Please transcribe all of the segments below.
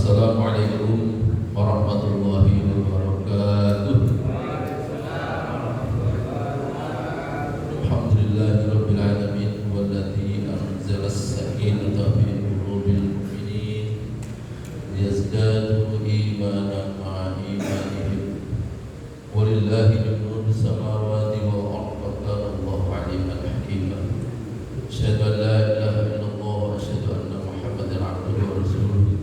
Assalamualaikum warahmatullahi wabarakatuh. Alhamdulillahirabbil alamin walladzi anzala as-sakinata fi qulubil mu'minin liyazdadu imanan ma'a imanihim. Walillahi junudus samawati wal ardi wa kana Allahu 'aliman hakima. Asyhadu an la ilaha illallah wa asyhadu anna Muhammadan 'abduhu wa rasuluh.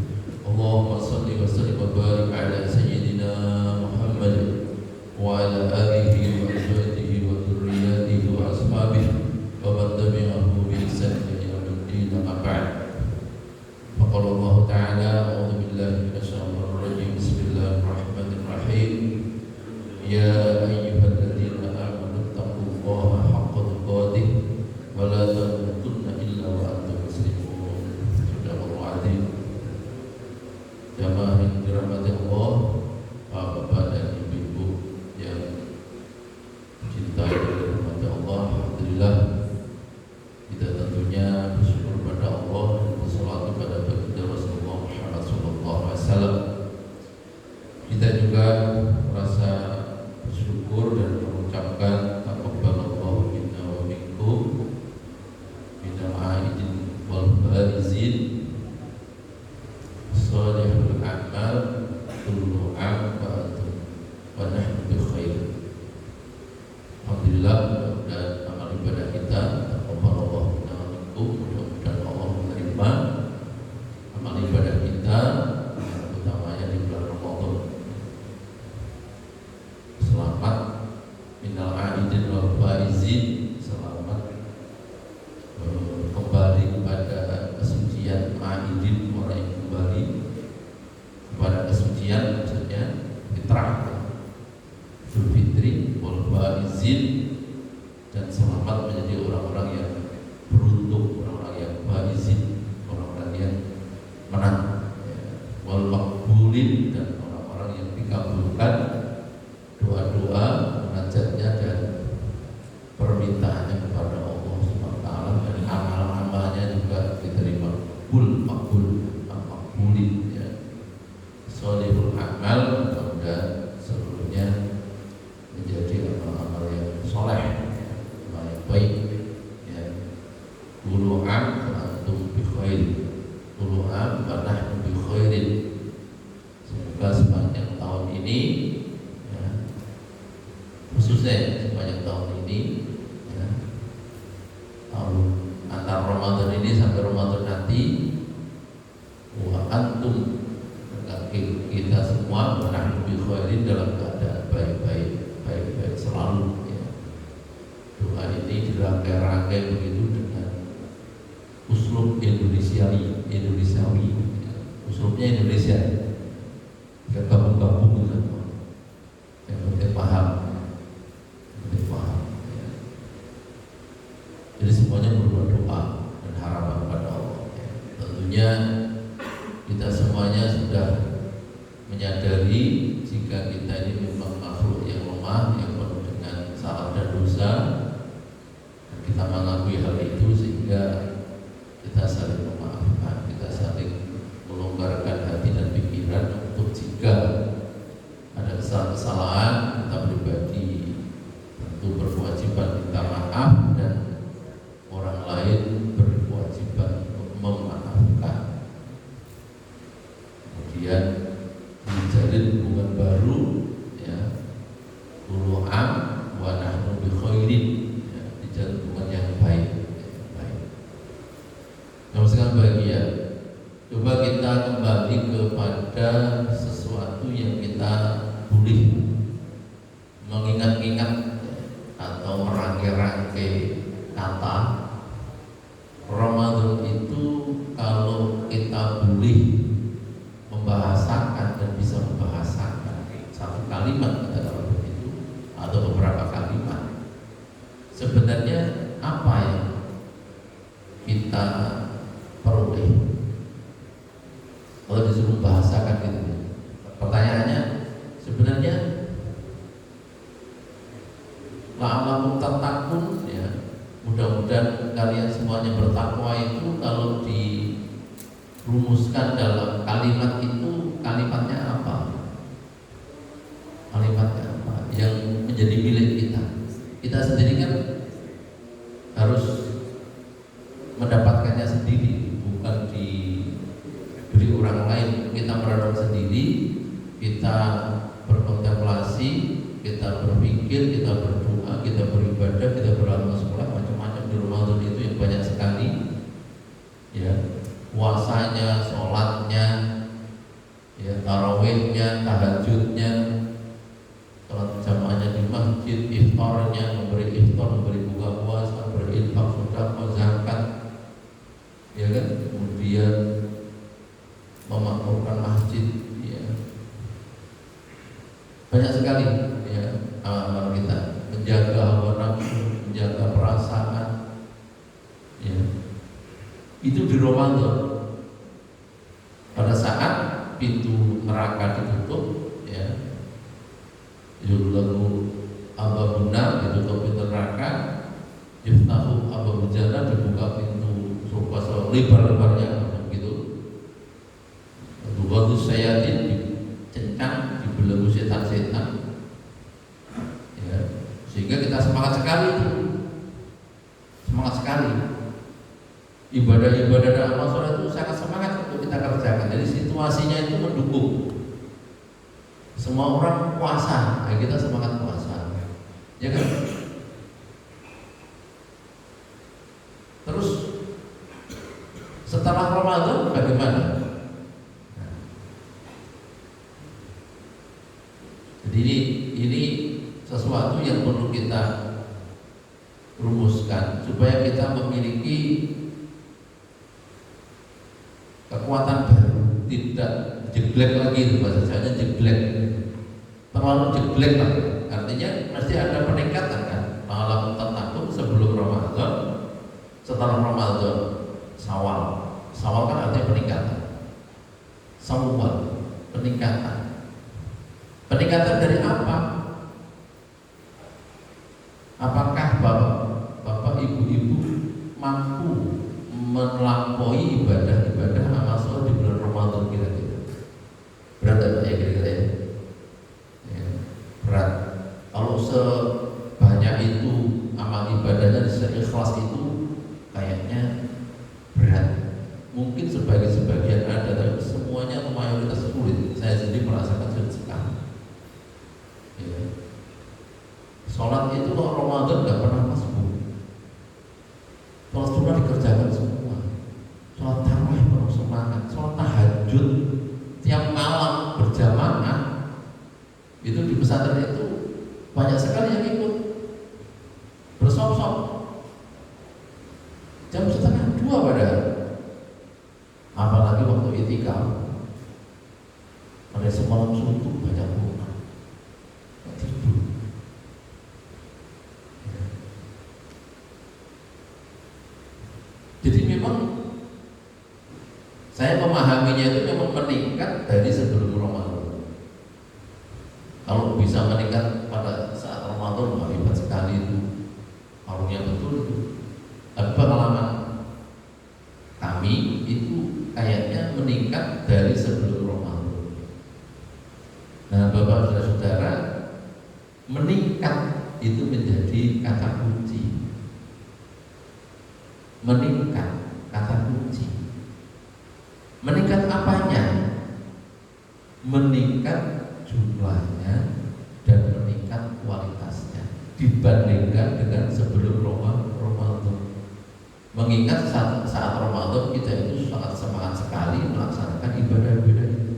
Allahumma salli wa sallim wa barik ala sayyidina Muhammad wa ala alihi wa azwajihi wa dhurriyyatihi wa ashabihi wa man tabi'ahu bi ihsan ila yaumil din, amma ba'd. Faqala Allah ta'ala, a'udzu billahi minasyaitonir rajim. Bismillahirrahmanirrahim. Ya ayyuhalladzina amanu taqullaha haqqa tuqatih wa la tamutunna illa wa antum muslimun. Sadaqallahu adzim. Jamaah yang dirahmati Allah, Bapak dan Ibu yang cintai dan dirahmati Allah, alhamdulillah kita tentunya bersyukur pada Allah dan bersalawat kepada baginda Rasulullah Muhammad SAW. Kita juga merasa bersyukur dan mengucapkan taqabbalallahu minna wa minkum minal aidin wal barizin salihul amal kullu am wa antum wa nahnu bi khair. Alhamdulillah, mudah-mudahan amal ibadah kita taqabbalallahu minna wa minkum, mudah-mudahan Allah menerima amal ibadah kita, utamanya di bulan Ramadan. Selamat minal aidin wal faizin, selamat kembali kepada kesucian. Aidin, orang yang kembali kepada kesucian, maksudnya fitrah, Idul Fitri, wal faizin, dan selamat menjadi orang-orang yang beruntung, orang-orang yang faizin, orang-orang yang menang, wal maqbulin, dan orang-orang yang dikabulkan doa-doa, munajatnya dan permintaannya kepada Allah Subhanahu wa taala, dan amal-amalnya juga diterima. Makbulin, ya. Sholihul amal, mudah-mudahan seluruhnya menjadi amal-amal yang soleh, amal yang baik, ya. Qulu'am wa antum bi khair, qulu'am wa nahnu bi khairin. Semoga sepanjang tahun ini, ya, khususnya sepanjang tahun ini, ya, tahun antara Ramadan ini sampai Ramadan nanti, wa antum, kita semua wa nahnu bi khairin, dalam keadaan baik-baik selalu, ya. Doa ini dirangkai-rangkai begitu dengan uslub Indonesiawi, ya. Uslubnya Indonesia, ya. Gabung-gabung semua, yang penting paham, ya. Jadi semuanya berbuat doa dan harapan pada Allah, ya. Tentunya kita semuanya sudah menyadari jika kita ini memang makhluk yang lemah, yang penuh dengan salah dan dosa, dan kita mengakui hal itu, sehingga kita saling memaafkan, kita saling melonggarkan hati dan pikiran untuk jika ada kesalahan, kita pribadi tentu berkewajiban minta maaf, dan orang lain berkewajiban untuk memaafkan. Kemudian menjalin hubungan baru, ya. Qulu'am wa nahnu bi khairin, ya. Dijalin hubungan yang baik, Yang sangat bahagia. Coba kita kembali kepada sesuatu yang kita boleh mengingat-ingat, ya, atau merangkai-rangkai kata. Ramadan itu kalau kita boleh membahasakan dan bisa membahasakan satu kalimat, kalau begitu, atau beberapa kalimat, sebenarnya apa yang kita peroleh kalau disuruh membahasakan gitu? Pertanyaannya sebenarnya la'allakum tattaqun, ya. Mudah-mudahan kalian semuanya bertakwa itu kalau di rumuskan dalam kalimat itu, kalimatnya apa? Kalimatnya apa yang menjadi milik kita? Kita sendiri kan harus mendapatkannya sendiri, bukan diberi orang lain. Kita merenung sendiri, kita berkontemplasi, kita berpikir, kita berdoa, kita beribadah, kita beramal soleh, macam-macam di Ramadan itu yang banyak sekali, ya, puasanya, sholatnya, ya, tarawihnya, tahajudnya, sholat jamaahnya di masjid, iftarnya, memberi iftar, memberi buka puasa, berinfak, sedekah, zakat, ya kan, kemudian memakmurkan masjid, ya, banyak sekali, ya, amal kita, menjaga hawa nafsu, menjaga perasaan, ya, itu di Ramadan. Pada saat pintu neraka ditutup, ya, yulalu ababuna, ditutup pintu neraka, yuftahu ababul jannah, dibuka pintu surga lebar-lebarnya, gitu. Waktu sayatin dikencang, dibelenggu setan-setan, ya, sehingga kita semangat sekali itu, semangat sekali. Ibadah-ibadah dan amal soleh itu sangat semangat untuk kita kerjakan. Jadi situasinya itu mendukung. Semua orang puasa, ya kita semangat puasa, ya kan? Terus setelah Ramadan bagaimana? Nah, jadi ini sesuatu yang perlu kita rumuskan supaya kita memiliki kekuatan baru, tidak jeglek lagi, bahasa Jawanya jeglek, terlalu jeglek lah. Artinya mesti ada peningkatan kan. Malam tentakum sebelum Ramadan, setelah Ramadan, Syawal. Syawal kan artinya peningkatan. Syawal, peningkatan. Peningkatan dari apa? Apakah bapak ibu-ibu mampu melampaui ibadah-ibadah amal soleh di bulan Ramadan kira-kira? Berat apa ya kira-kira ya? Ya, berat. Kalau sebanyak itu amal ibadahnya, seikhlas itu kayaknya berat. Mungkin sebagian ada, tapi semuanya atau mayoritas sulit. Saya sendiri merasakan sulit sekali. Ya. Sholat itu kalau Ramadan nggak pernah masbuk. Sholat sunnah dikerjakan semua. Sholat tarawih penuh semangat. Sholat tahajud tiap malam berjamaah itu di pesantren itu banyak sekali yang ikut bersop-sop. Jam 1:30 padahal. Apalagi waktu itikaf, pada semalam suntuk banyak rumah tidur. Jadi memang saya memahaminya itu memang meningkat dari sebelum Ramadan. Kalau bisa meningkat pada saat Ramadan, hebat sekali itu, harusnya betul itu. Tapi pengalaman kami itu kayaknya meningkat dari sebelum Ramadan. Nah, Bapak saudara, meningkat itu menjadi kata kunci. Meningkat, kata kunci. Meningkat apanya? Meningkat jumlahnya dan meningkat kualitasnya dibandingkan dengan sebelum Ramadan. Mengingat saat Ramadan kita itu sangat semangat sekali melaksanakan ibadah-ibadah itu.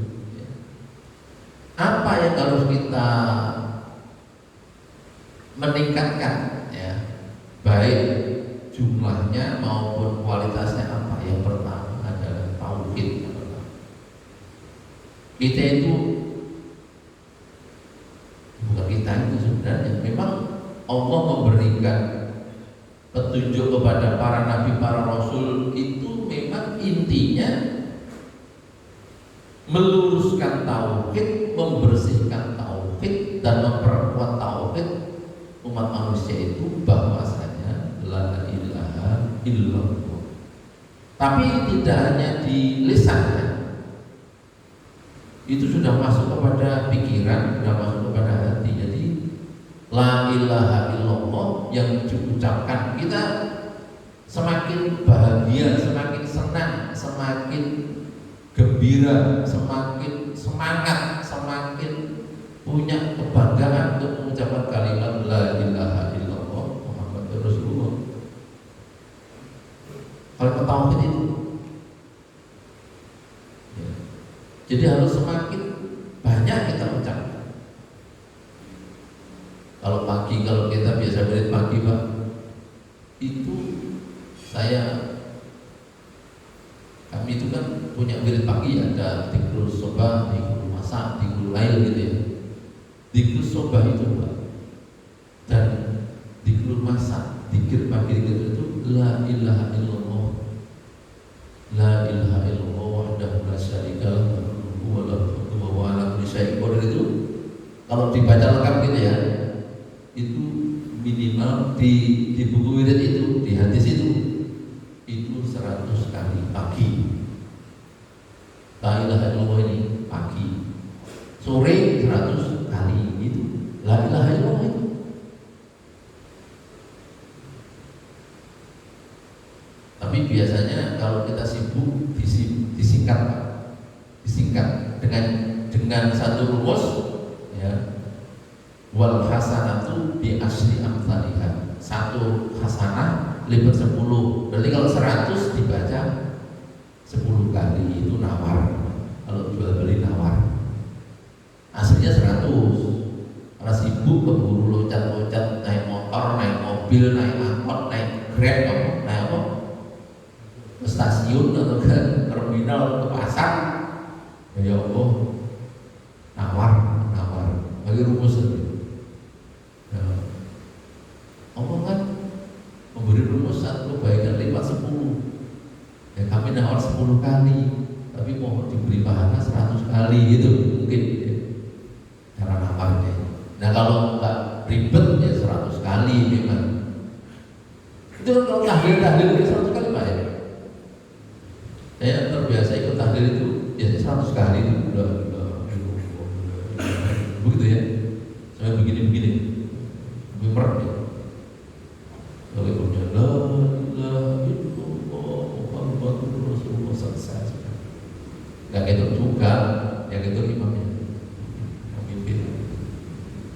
Apa yang harus kita meningkatkan, ya, baik jumlahnya maupun kualitasnya apa? Yang pertama adalah tauhid. Kita itu, bukan kita itu sebenarnya, memang Allah memberikan petunjuk kepada para nabi, para rasul itu memang intinya meluruskan tauhid, membersihkan tauhid dan memperkuat tauhid umat manusia itu bahwasanya la ilaha illallah. Tapi tidak hanya di lisan ya. Itu sudah masuk kepada pikiran, sudah masuk kepada hati. Jadi la ilaha illallah yang diucapkan kita semakin bahagia, semakin senang, semakin gembira, semakin semangat, semakin punya kebanggaan untuk mengucapkan kalimat la ilaha illallah Muhammadur Rasulullah. Kalau tauhid itu ya. Jadi harus semakin banyak kita ucapkan. Kalau pagi, kalau kita biasa berit pagi Pak, itu kami itu kan punya wirid pagi, ada dzikrul sobah, dzikrul masa, dzikrul lail gitu ya. Dzikrul sobah itu Pak, dan dzikrul masa, dzikir pagi itu la ilaha illallah, la ilaha illallah wahdahu la syarika lahu wa lahu wa ala kulli syai'in qadir. Itu kalau dibaca lengkap gitu ya, itu minimal di buku wirid itu, di hadis itu 100 kali pagi. La ilaha illallah ini pagi, sore 100 kali itu la ilaha illallah itu. Tapi biasanya kalau kita sibuk disingkat dengan satu rumus ya. Wal hasanatu bi asri amsalihha. Satu hasanah lipat 10. Berarti kalau 100 dibaca 10 kali itu nawar. Kalau jual beli nawar. Aslinya 100. Karena sibuk keburu loncat-loncat, naik motor, naik mobil, naik angkot, naik Grab, naik apa? Ke stasiun atau ke terminal, ke pasar. Ya Allah, nawar. Bagi rumus itu. Allah kan memberi rumus satu kebaikan lipat 10. Ya kami nawar 10 kali, tapi mau diberi pahala 100 kali gitu mungkin ya. Cara nawarnya. Nah kalau nggak ribet ya 100 kali memang. Itu kalau tahlil 100 kali Pak ya. Saya terbiasa ikut tahlil itu biasanya 100 kali itu begitu ya. Saya begini bimer ya. Kalau punya la ilaha illallah Muhammadur Rasulullah selesai. Gak gitu juga, yang itu imamnya memimpin.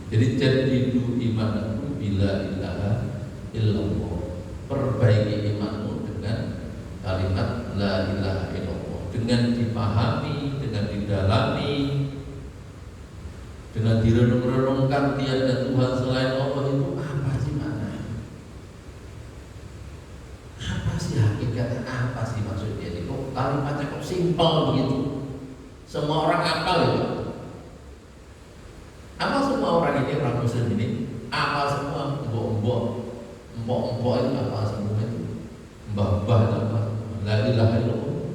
Jadi jadidu imanku bila ilaha illallah. Perbaiki imanmu dengan kalimat la ilaha illallah, dengan dipahami, dengan didalami, dengan direnung-renungkan tiada Tuhan selain Allah. Itu apa sih maknanya? Apa sih hakikatnya? Apa sih maksudnya? Ini kok kalimatnya kok simpel begitu? Semua orang apal itu. Apa semua orang ini, orang muslim ini apal semua? Mbok itu apa semua itu? Mbah itu apa? La ilaha illallah.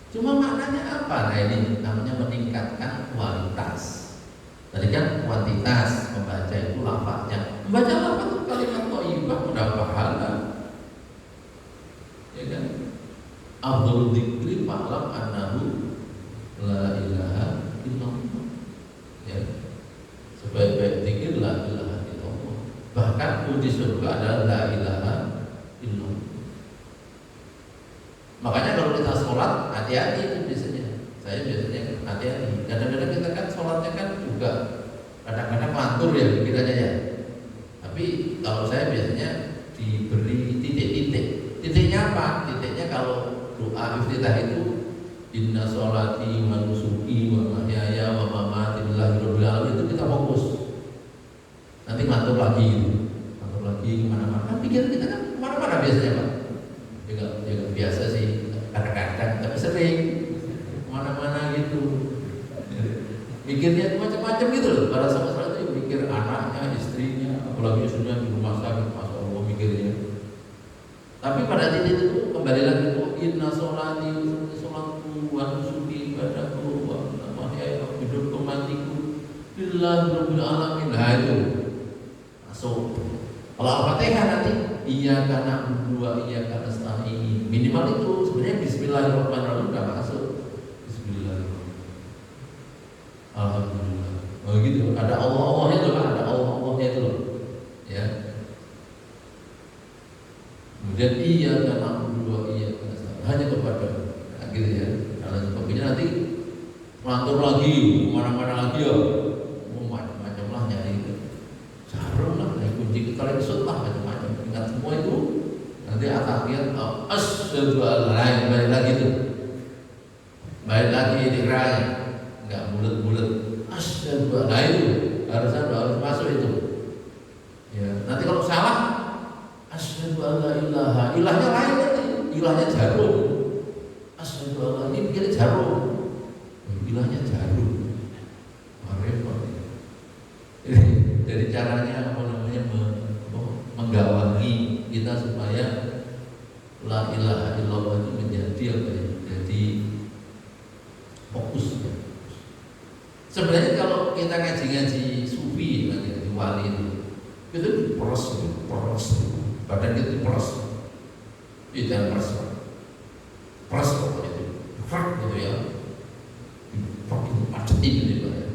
Cuma maknanya apa? Nah ini namanya meningkatkan kualitas. Tadi kan kuantitas membaca itu lafaznya. Membaca lafaz itu kalimat thayyibah udah pahala. Ya kan? Afdhalul dzikri fa'lam annahu la ilaha illallah. Ya. Sebaik-baik zikir la ilaha illallah. Bahkan kunci surga adalah la ilaha illallah. Makanya kalau kita sholat hati-hati itu biasanya. Saya biasanya hati-hati. Kadang-kadang kita kan sholatnya kan juga kadang-kadang mantur ya pikirannya ya. Tapi kalau saya biasanya diberi titik-titik. Titiknya apa? Titiknya kalau doa iftitah itu inna sholati wa nusuki wa mahyaya wa mamati lillahi rabbil alamin, itu kita fokus. Nanti mantur lagi kemana-mana. Kan pikiran kita kan kemana-mana biasanya Pak. Juga biasa sih kadang-kadang, tapi sering kemana-mana gitu. Mikirnya macam-macam gitu loh. Pada saat itu mikir anaknya, istrinya, apalagi sudah di rumah sakit, masya Allah mikirnya. Tapi pada titik itu kembali lagi itu inna sholati sholatku wa nusuki ibadahku wa mahyaya hidupku matiku lillahi rabbil alamin. Nah itu masuk. Kalau Al-Fatihah nanti iyyaka na'budu wa iyyaka nasta'in. Minimal itu sebenarnya bismillahirrahmanirrahim udah masuk. Bismillahirrahmanirrahim. Alhamdulillah. Oh gitu. Ada Allah-Allahnya tuh kan, ada Allah-Allahnya itu loh. Ya. Kemudian iyyaka na'budu wa iyyaka nasta'in. Hanya kepada gitu ya. Kalau sebabnya nanti ngantor lagi, kemana-mana lagi ya. Macam-macam lah nyari jarum lah, nyari kunci kalau kesut lah macam-macam. Ingat semua itu. Nanti akhirnya asyhadu an la ilaha balik lagi tuh. Balik lagi dikiranya. Enggak bulat-bulat. Asyhadu an la itu harus masuk itu. Ya, nanti kalau salah asyhadu an la ilaha, ilahnya lain nanti. Ilahnya jarum. Asyhadu an la, ini pikirnya jarum. Ilahnya jarum. Repot. Jadi caranya apa namanya menggawangi kita supaya la ilaha illallah itu menjadi apa ya? Jadi fokus. Sebenarnya kalau kita ngaji sufi, ngaji wali itu diperos, badan kita diperos, tidak peros pokoknya itu, gitu ya. Macet ini gitu ya,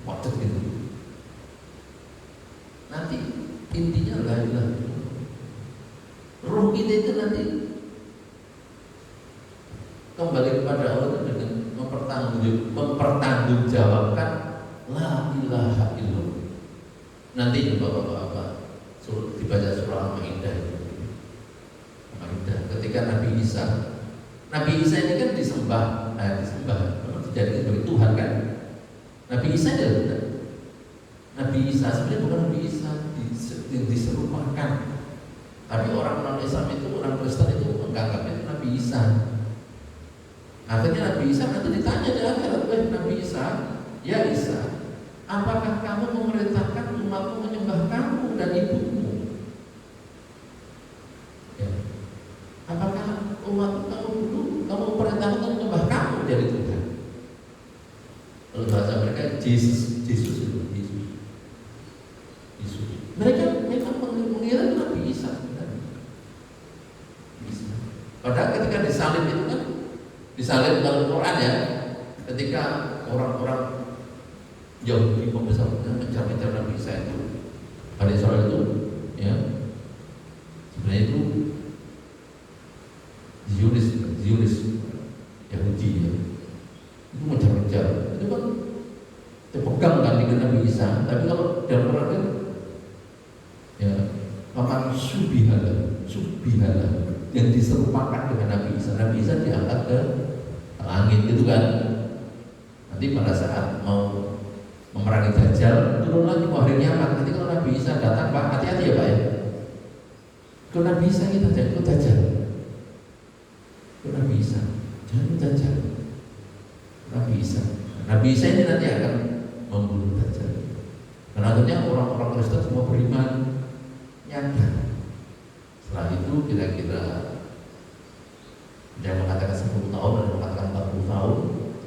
macet gitu. Nanti intinya la ilaha illallah. Ruh kita itu nanti kembali kepada Allah dengan mempertanggungjawabkan la ilaha illallah. Nanti coba bapak-bapak dibaca surah Al-Maidah. Ketika Nabi Isa ini kan disembah, dijadikan sebagai Tuhan kan. Nabi Isa adalah Nabi Isa sebenarnya bukan Nabi Isa diserupakan, tapi orang non-Islam itu, orang Kristen itu menganggapnya itu Nabi Isa. Akhirnya Nabi Isa nanti ditanya di akhirat, Nabi Isa, ya Isa, apakah kamu memerintahkan umatmu menyembah kamu dan ibumu? Ya. Apakah umat kamu dulu kamu perintahkan menyembah kamu jadi Tuhan? Kalau bahasa mereka Yesus. Mereka mengira Nabi Isa. Padahal ketika disalib itu kan, disalib dalam Quran ya, ketika orang-orang Yahudi pembesarnya mencar-mencar Nabi Isa itu, pada Israel itu, ya, sebenarnya itu Zionis Yahudi ya, itu mencar-mencar, itu kan terpegang kan dengan Nabi Isa. Tapi kalau dalam Quran kan, ya, paman subihala yang diserupakan dengan Nabi Isa. Nabi Isa diangkat ke langit gitu kan. Nanti pada saat mau memerangi Dajjal turun lagi ke hari kiamat. Nanti kalau Nabi Isa datang, Pak, hati-hati ya Pak ya. Kalau Nabi Isa kita jangan ikut Dajjal. Kalau Nabi Isa jangan ikut Dajjal. Nabi Isa ini nanti akan membunuh Dajjal. Dan akhirnya orang-orang Kristen semua beriman nyata. Setelah itu kira-kira yang mengatakan 10 tahun dan mengatakan 40 tahun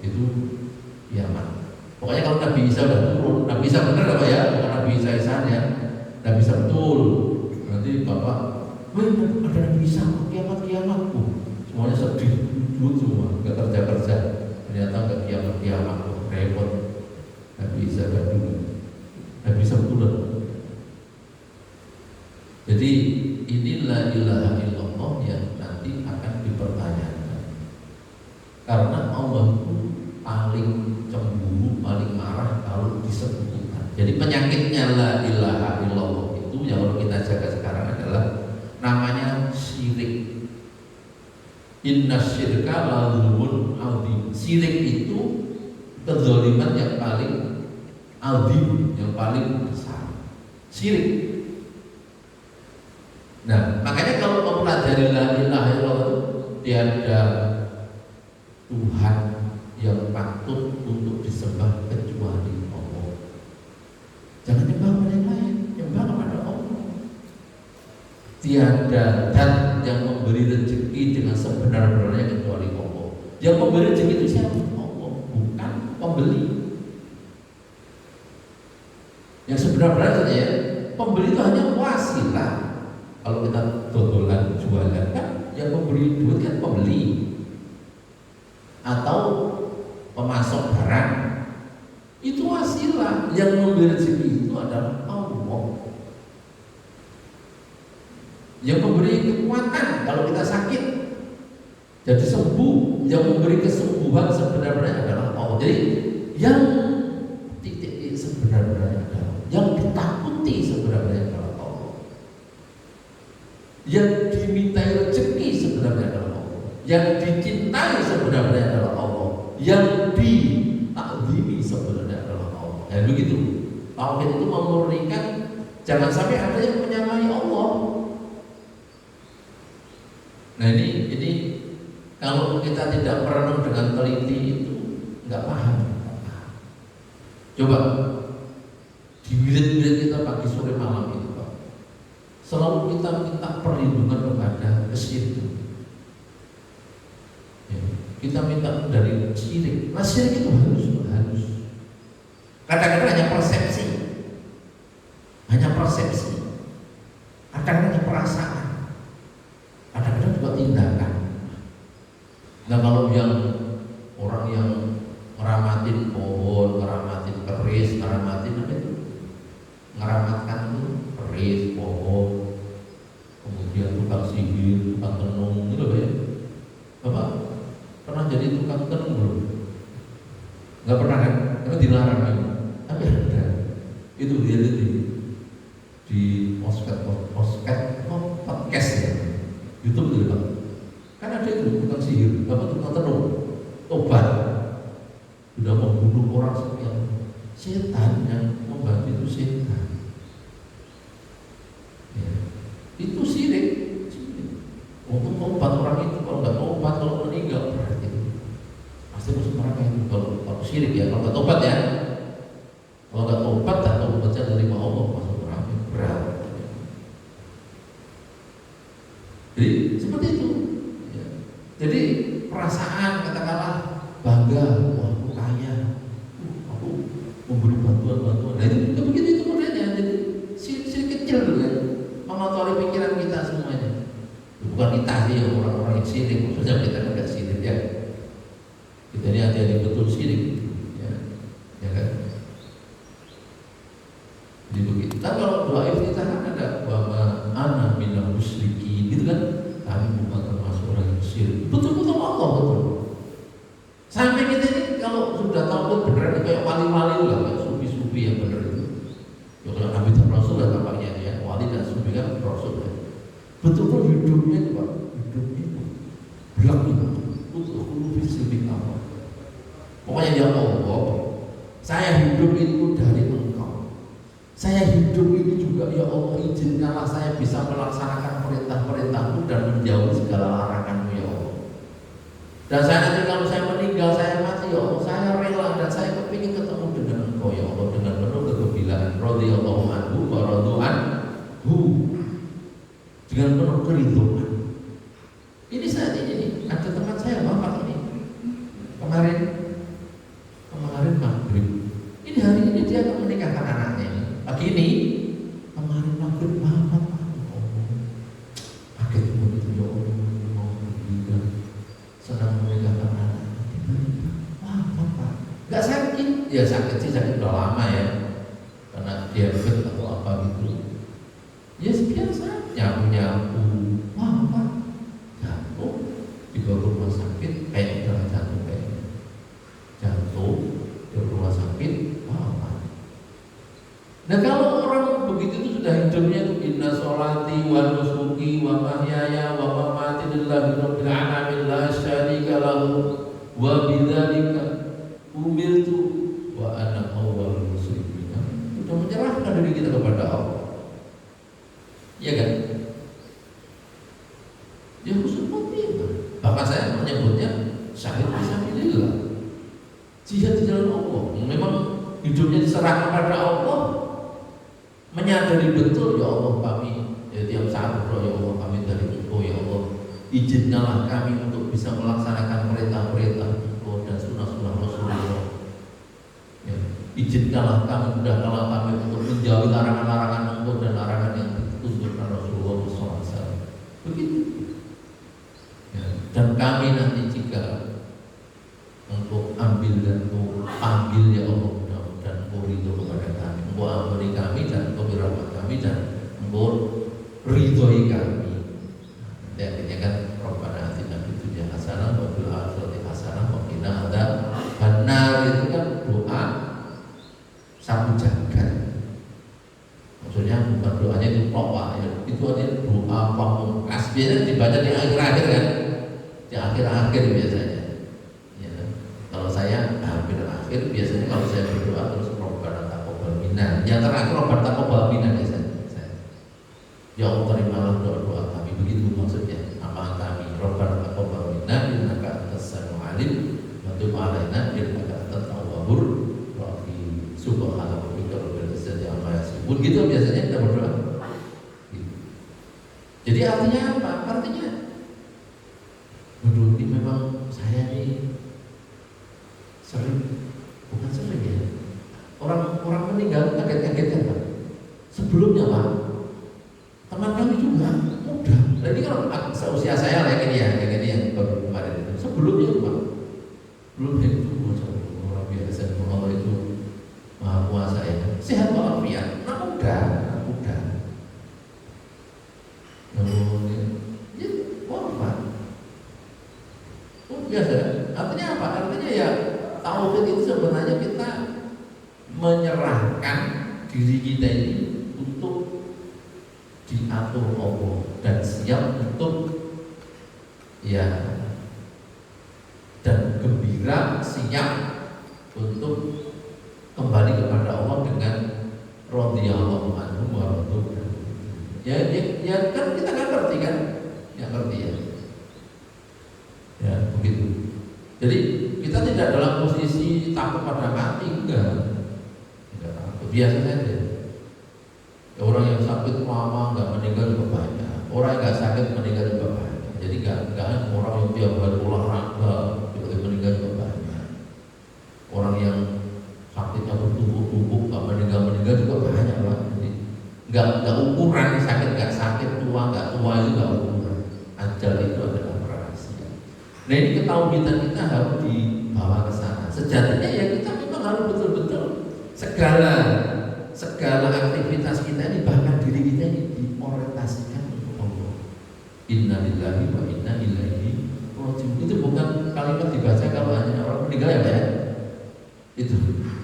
itu kiamat. Pokoknya kalau Nabi Isa sudah turun, Nabi Isa benar apa ya? Bukan Nabi Isa-Isanya, Nabi Isa betul. Nanti Bapak, ada Nabi Isa kiamat. Semuanya sedih, lucu semua, nggak kerja. Ternyata nggak kiamat, repot. Nabi Isa dulu, Nabi Isa betul. Jadi inilah ilaha illallah yang nanti akan dipertanyakan. Karena Allah itu paling cemburu, paling marah kalau disebutkan. Jadi penyakitnya la ilaha illallah itu yang perlu kita jaga sekarang adalah namanya syirik. Inna syirka la zulmun adzim. Syirik itu kezaliman yang paling adzim, yang paling besar. Syirik. Nah, makanya kalau mempelajari la ilaha illallah itu tiada Tuhan yang patut untuk disembah kecuali Allah. Jangan nyembah kepada yang lain, nyembah kepada Allah. Tiada dan yang memberi rezeki dengan sebenar-benarnya kecuali Allah. Yang memberi rezeki itu siapa? Allah, bukan pembeli. Yang sebenar-benarnya ya, pembeli itu hanya wasilah. Kalau kita dodolan jualan kan yang memberi duit kan pembeli atau pemasok barang, itu wasilah. Yang memberi rezeki itu adalah Allah. Yang memberi kekuatan kalau kita sakit jadi sembuh, yang memberi kesembuhan sebenarnya adalah Allah. Jadi yang titik sebenarnya adalah, yang ditakuti sebenarnya adalah Allah. Yang dimintai rezeki sebenarnya adalah Allah. Yang dicintai sebenarnya adalah Allah. Yang ditakzimi sebenarnya adalah Allah. Begitu. Tauhid itu memurnikan, jangan sampai ada yang menyamai Allah. Nah ini kalau kita tidak merenung dengan teliti itu nggak paham. Coba di wirid-wirid kita pagi sore malam itu, Pak, selalu kita minta perlindungan kepada kesyirikan. Ya, kita minta dari syirik. Nah syirik itu halus. Kadang-kadang hanya persepsi, kadang-kadang hanya perasaan, kadang-kadang juga tindakan. Nah kalau yang orang yang ngeramatin pohon, ngeramatin keris, ngeramatin apa itu? Ngeramatkan itu keris, pohon, kemudian tukang sihir, tukang tenung, itu loh ya. Bapak pernah jadi tukang tenung belum? Nggak pernah kan? Karena dilarang kan? Tapi ada. Itu dia di podcast ya, YouTube itu Pak. Kan ada itu tukang sihir, tukang tenung, obat, sudah membunuh orang sekian. Setan yang membantu itu setan. Ya. Itu syirik. Untuk obat orang itu, kalau nggak obat, kalau meninggal berarti pasti masuk neraka itu. Kalau syirik ya, kalau nggak obat ya, kalau nggak obat atau obatnya dari Allah masuk neraka berat. Jadi seperti itu. Jadi perasaan katakanlah bangga, wah aku kaya, aku memberi bantuan. Nah itu juga begitu itu modelnya. Jadi syirik kecil kan, mengotori pikiran kita semuanya. Bukan kita sih orang-orang yang syirik, maksudnya kita tidak syirik ya. Kita ini hati-hati betul syirik, ya kan? Jadi begitu. Tapi kalau doa kita kan ada bahwa ana minal musyrikin, gitu kan? Kami bukan termasuk orang yang syirik. Betul-betul Allah betul. Sampai kita ini kalau sudah tahu benar kayak wali-wali lah, kayak sufi-sufi yang benar itu. Ya kalau Nabi dan Rasul lah tampaknya ya, wali dan sufi kan Rasul ya. Betul-betul hidupnya itu Pak, hidupnya itu belak itu, betul-betul fisik apa. Pokoknya ya Allah, saya hidup itu dari Engkau. Saya hidup ini juga ya Allah, izinkanlah saya bisa melaksanakan perintah-perintahmu dan menjauhi segala laranganmu ya Allah. Dan saya nanti kalau saya meninggal, saya mati ya Allah, saya rela dan saya kepingin ketemu dengan Engkau ya Allah, dengan penuh kegebilaan. Radhiyallahu anhu wa radu anhu, dengan penuh keridhaan. Ini saat ini ada teman saya bapak ini kemarin maghrib. Ini hari ini dia akan menikahkan anaknya ini. Pagi ini kemarin maghrib bapak pakai begitu ya Allah, mau meninggal, senang menikahkan anaknya. Wah bapak nggak sakit? Ya sakit sih, sakit udah lama ya, karena diabetes atau apa gitu. Ya biasa nyapu. Wah Pak, jatuh di rumah sakit, kayak udah jatuh kayaknya. Jatuh di rumah sakit, wah Pak. Nah kalau orang begitu itu sudah hidupnya itu inna sholati wa nusuki wa mahyaya wa mamati lillahi rabbil alamin la syarika lahu wa bidzalika umirtu wa ana awwalul muslimin. Sudah menyerahkan diri kita kepada Allah. Iya kan? Ya husnul khotimah. Bahkan saya menyebutnya syahid fisabilillah, jihad di jalan Allah. Memang hidupnya diserahkan kepada Allah, menyadari betul ya Allah kami ya tiap saat berdoa ya Allah kami dari Engkau ya Allah, izinkanlah kami untuk bisa melaksanakan perintah-perintah Engkau dan sunnah-sunnah Rasulullah. Ya, izinkanlah kami, mudahkanlah kami untuk menjauhi larangan-larangan Engkau dan larangan yang ditunjukkan Rasulullah SAW. kami nanti jika Engkau ambil dan Engkau panggil ya Allah, dan Engkau ridho kepada kami, Engkau ampuni kami dan Engkau rahmat kami dan Engkau ridhoi kami. Ya, akhirnya kan Rabbana atina fid dunya hasanah wa fil akhirati hasanah wa qina adzabannar. Itu kan doa sapu jagat. Maksudnya bukan doanya itu doa ya, itu artinya doa pamungkas. Biasanya dibaca di akhir-akhir kan, di akhir-akhir biasanya. Ya, kalau saya hampir akhir biasanya kalau saya berdoa terus Rabbana taqabbal minna. Yang terakhir Rabbana taqabbal minna biasanya. Ya Allah terimalah doa-doa kami, begitu maksudnya. Amal kami Rabbana taqabbal minna innaka antas samiul alim wa tub alaina innaka antat tawwabur rahim. Subhana rabbika rabbil izzati amma yasifun. Gitu biasanya kita berdoa. Gitu. Jadi artinya apa? Artinya waduh, ini memang saya ini sering, bukan sering ya. Orang meninggal kaget-kaget kan Pak. Sebelumnya Pak, teman kami juga muda. Nah, ini kalau seusia saya kayak gini yang baru kemarin itu. Sebelumnya itu Pak, sebelumnya itu orang biasa, Allah itu maha kuasa ya. Sehat walafiat, muda. Ya, wafat. Biasa. Artinya apa? Artinya ya tauhid itu sebenarnya kita menyerahkan diri kita ini untuk diatur Allah dan siap untuk ya dan gembira siap untuk kembali kepada Allah dengan radhiyallahu anhu wa radhu. Ya kan kita nggak ngerti kan? Nggak ngerti ya. Ya begitu. Jadi kita tidak dalam posisi takut pada mati, enggak takut, biasa saja. Ya, orang yang sakit lama nggak meninggal juga banyak. Orang yang nggak sakit meninggal juga banyak. Jadi nggak orang yang tiap hari olahraga juga meninggal juga banyak. Orang yang sakitnya bertumpuk-tumpuk nggak meninggal juga banyak lah. Jadi nggak ukuran sakit nggak sakit, tua nggak tua itu nggak ukuran. Ajal itu adalah rahasia. Nah ini ketauhidan kita harus dibawa ke sana. Sejatinya ya kita memang harus betul-betul segala aktivitas kita ini, bahkan diri kita ini diorientasikan untuk Allah. Inna lillahi wa inna ilaihi raji'un. Itu bukan kalimat dibaca kalau hanya orang meninggal ya Pak ya. Itu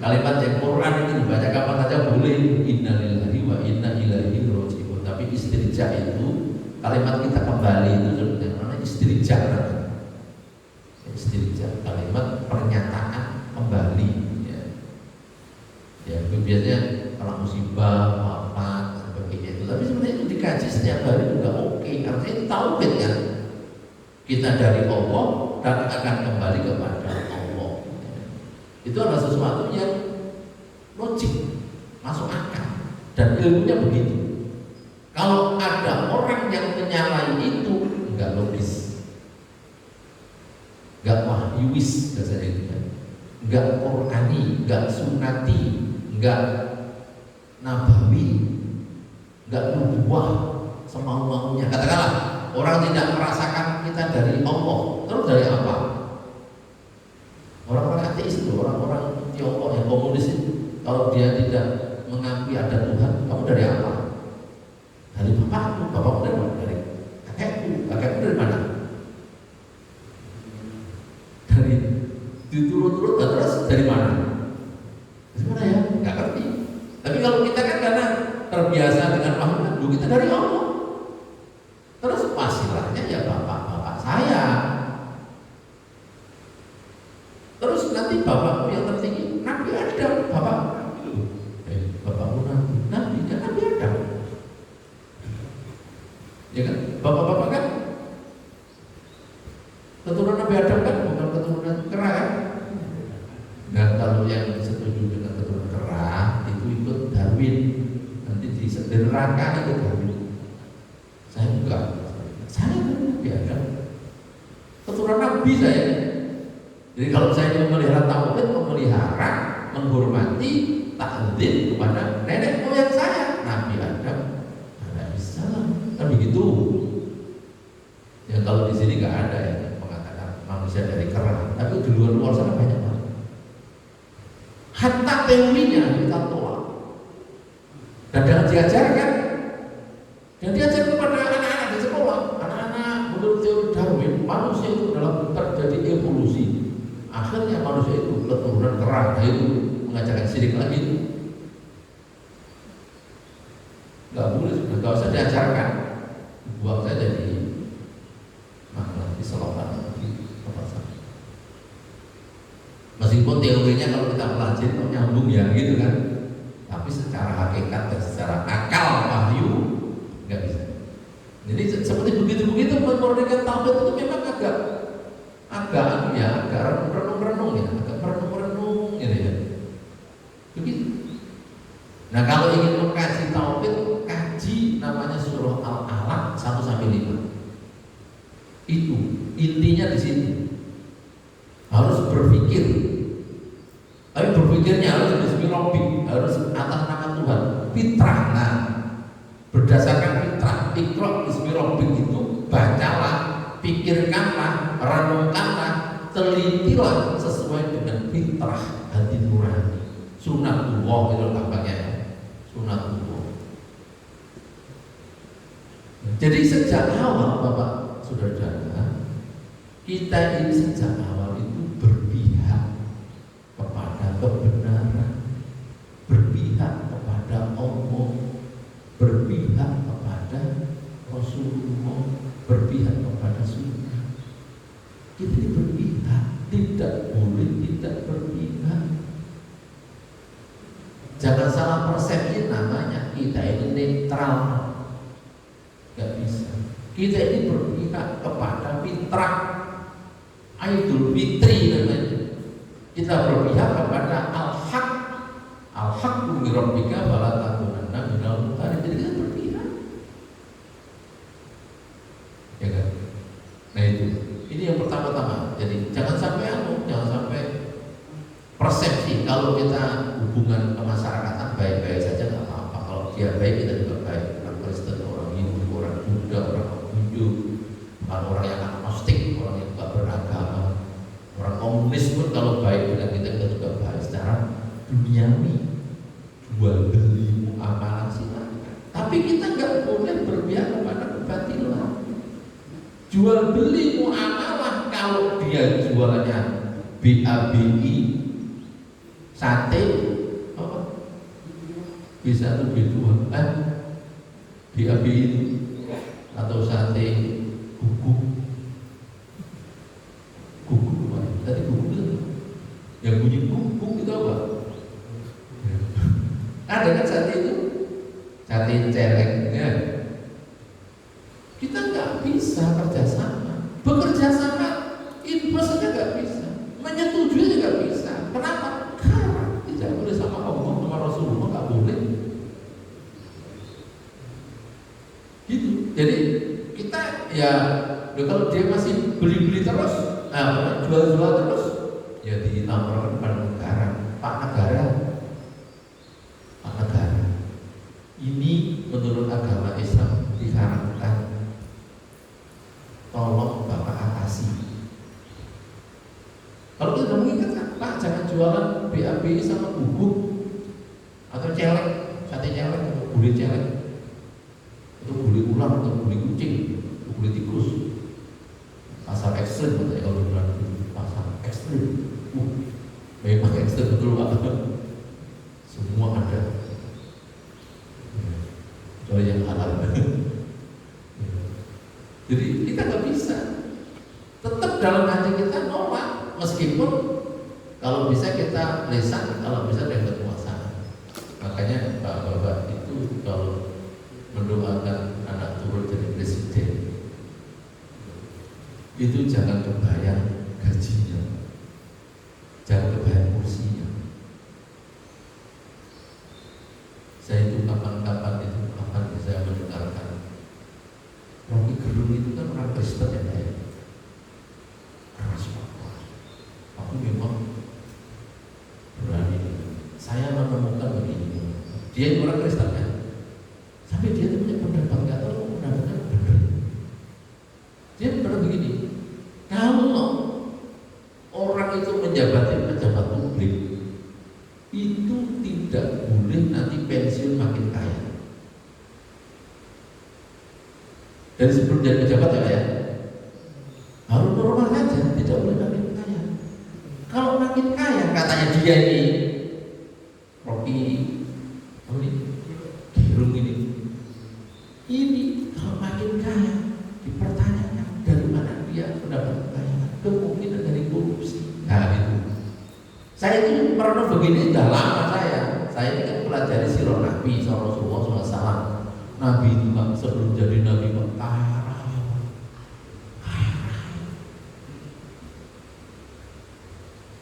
kalimat yang Quran itu dibaca kapan saja boleh. Inna lillahi wa inna ilaihi raji'un. Tapi istirja itu kalimat kita kembali itu sebenarnya istirja. Istirja kalimat pernyataan kembali ya. Ya itu biasanya kalau musibah, wafat dan sebagainya itu. Tapi sebenarnya itu dikaji setiap hari juga oke. Artinya itu tauhid kan. Kita dari Allah dan akan kembali kepada Allah. Itu adalah sesuatu yang logik, masuk akal, dan ilmunya begitu. Kalau ada orang yang menyalahi itu enggak logis, enggak wahyuis bahasa itu kan, enggak Qur'ani, enggak sunnati, enggak nabawi, enggak nubuah semau-maunya. Katakanlah orang tidak merasakan kita dari Allah, terus dari apa? Orang-orang ateis itu, orang-orang Tiongkok yang komunis itu, kalau dia tidak mengakui ada Tuhan, kamu dari apa? Dari bapakmu dari mana? Dari kakekmu dari mana? Dari diturut-turut terus dari mana? Dari mana ya? Nggak ngerti. Tapi kalau kita kan karena terbiasa dengan paham dulu kita dari Allah. Terus pasilahnya ya bapak-bapak saya. Terus nanti bapakmu yang tertinggi Nabi Adam, bapakmu Nabi kan Nabi Adam. Ya kan, bapak-bapak kan keturunan Nabi Adam kan, bukan keturunan kera kan? Nah kalau yang setuju dengan keturunan kera itu ikut Darwin, nanti di neraka itu Darwin. Saya enggak, saya Nabi Adam, keturunan Nabi saya. Jadi kalau saya ingin memelihara tauhid, memelihara, menghormati, takzim kepada nenek moyang saya, Nabi Adam alaihissalam, kan begitu. Ya kalau di sini nggak ada yang mengatakan manusia dari kera, tapi di luar sana banyak banget. Hatta teorinya kita tolak dan jangan diajarkan. Dan diajar kepada anak-anak di sekolah, anak-anak menurut teori Darwin, manusia itu adalah terjadi evolusi. Akhirnya manusia itu keturunan kera, nah itu mengajarkan sirik lagi itu. Nggak boleh, sudah nggak usah diajarkan, buang saja di mana di selokan di tempat sana. Meskipun teorinya kalau kita pelajari kok nyambung ya gitu kan, tapi secara hakikat dan secara akal wahyu nggak bisa. Jadi seperti begitu memurnikan tauhid itu memang agak renung-renung ya, agak merenung gitu ya. Begitu. Nah kalau ingin mengkaji tauhid, kaji namanya surah Al-Alaq 1-5. Itu intinya di sini. Harus berpikir. Tapi berpikirnya harus bismillahirrahmanirrahim, harus atas nama Tuhan. Fitrah, nah berdasarkan fitrah. Iqra bismi rabbik itu bacalah, pikirkanlah, renungkanlah, telitilah sesuai dengan fitrah hati nurani. Sunatullah itu tampaknya, sunatullah. Jadi sejak awal Bapak Saudara, kita ini sejak awal itu berpihak kepada kebenaran, berpihak kepada Allah, berpihak kepada Rasulullah, berpihak kepada sunnah. Kita ini berpihak, tidak boleh tidak berpihak. Jangan salah persepsi, namanya kita ini netral, nggak bisa. Kita ini berpihak kepada fitrah, Idul Fitri namanya. Kita berpihak kepada al-haq, al-haqqu min rabbika fala takunanna minal mumtarin. Jadi kita berpihak, ya kan? Nah ini yang pertama-tama. Jadi jangan sampai persepsi kalau kita hubungan kemasyarakatan baik-baik saja nggak apa-apa. Kalau dia baik kita juga baik. Orang Kristen, orang Hindu, orang Buddha, orang Hindu, bukan orang yang agnostik, orang yang tidak beragama, orang komunis pun kalau baik dengan kita juga baik secara duniawi, jual beli muamalah silakan. Tapi kita nggak boleh berpihak kepada kebatilan. Jual beli muamalah, kalau dia jualannya BABI sate apa? Bisa tuh B2 BABI itu atau sate guguk apa? Tadi guguk itu yang bunyi guguk itu apa? Ada kan sate itu, sate celeng ya. Kita nggak bisa kerjasama, bekerja sama, infus saja nggak bisa, menyetujui juga nggak bisa. Kenapa? Karena tidak boleh sama Allah, sama Rasulullah nggak boleh. Gitu. Jadi kita ya, kalau dia masih beli-beli terus, jual-jual terus, ya ditampilkan pada negara, Pak Negara, ini menurut agama Islam diharamkan. Tolong Bapak atasi. Kalau kita mengingatkan, Pak jangan jualan BABI sama bubuk atau celeng, sate celeng atau gulai celeng, atau gulai ular atau gulai kucing, atau gulai tikus. Pasar ekstrim katanya kalau bilang pasar ekstrim. Memang ekstrim betul Pak. Semua ada. Kecuali yang halal. Jadi kita nggak bisa. Tetap dalam hati kita nolak, meskipun kalau bisa kita lisan, kalau bisa dengan kekuasaan. Makanya Bapak itu kalau mendoakan anak turun jadi presiden, itu jangan kebayang gajinya, jangan kebayang kursinya. Saya itu kapan-kapan saya mendengarkan Rocky Gerung itu kan orang Kristen ya, keras banget. Aku memang berani. Saya menemukan begini. Dia orang Kristen kan, sampai dia punya pendapat, nggak tahu pendapatnya benar. Dia benar begini. Kalau pejabat publik itu tidak boleh nanti pensiun makin kaya. Dari sebelum jadi pejabat ya, harus normal saja, tidak boleh makin kaya. Kalau makin kaya, katanya dia ini Rocky Gerung ini kalau makin kaya dipertanyakan dari mana dia mendapat kekayaan, kemungkinan dari korupsi. Nah itu, saya itu pernah begini sudah lama saya ini kan pelajari sirah Nabi Rasulullah SAW. Nabi itu kan sebelum jadi Nabi kaya raya,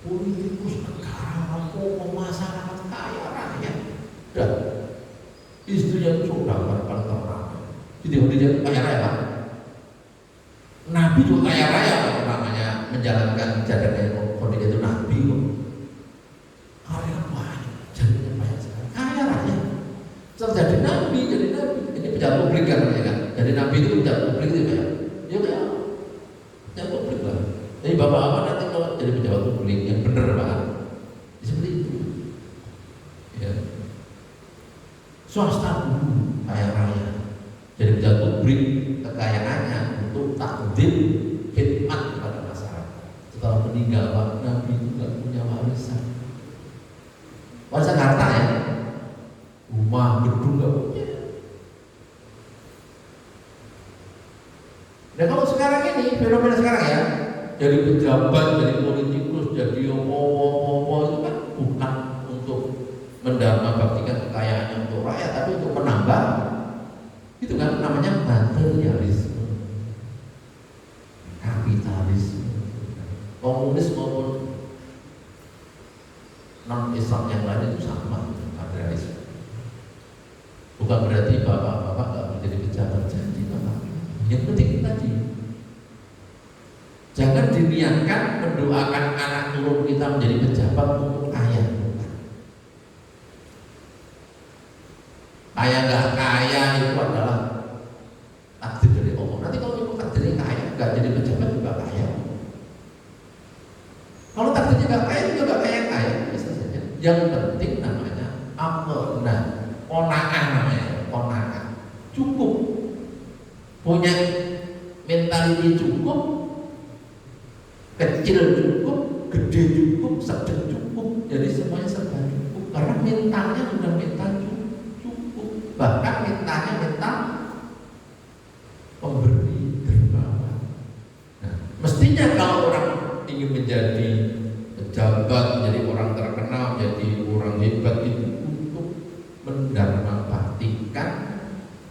politikus negara, masyarakat kaya raya, dan istrinya itu saudara paling terkenal. Jadi dia kaya raya Pak. Nabi juga kaya raya Pak, namanya menjalankan jalan kode itu Nabi kok. Kaya banyak, jadinya banyak sekali. Kaya raya. Terjadi Nabi, jadi Nabi. Ini pejabat publik kan, ya kan? Jadi Nabi itu pejabat publik itu ya. Ya kayak pejabat publik lah. Jadi bapak-bapak nanti kalau jadi pejabat publik yang benar Pak, seperti itu. Ya. Swasta dulu kaya raya, jadi pejabat publik kekayaannya untuk takdim khidmat kepada masyarakat. Setelah meninggal Pak, Nabi itu nggak punya warisan. Warisan harta ya, rumah, gedung nggak punya. Nah kalau sekarang ini fenomena sekarang ya, jadi pejabat, jadi politikus, jadi opo itu kan bukan untuk mendharma baktikan kekayaannya untuk rakyat, tapi untuk menambah. Itu kan namanya materialisme, kapitalisme. Komunis maupun non-Islam yang lain itu sama, materialisme. Bukan berarti bapak-bapak nggak menjadi pejabat, jadi bapak. Yang penting tadi, jangan diniatkan mendoakan anak turun kita menjadi pejabat untuk kaya. Kaya nggak kaya itu adalah takdir dari Allah. Nanti kalau itu takdirnya kaya, nggak jadi pejabat juga kaya. Kalau takdirnya nggak kaya juga nggak kaya bisa saja. Yang penting namanya amanah, kona'ah namanya, kona'ah. Cukup, punya mentality cukup, kecil cukup, gede cukup, sedang cukup. Jadi semuanya serba cukup. Karena mentalnya sudah mental cukup. Bahkan mintanya minta pemberi dermawan. Nah, mestinya kalau orang ingin menjadi pejabat, menjadi orang terkenal, menjadi orang hebat itu untuk mendharma baktikan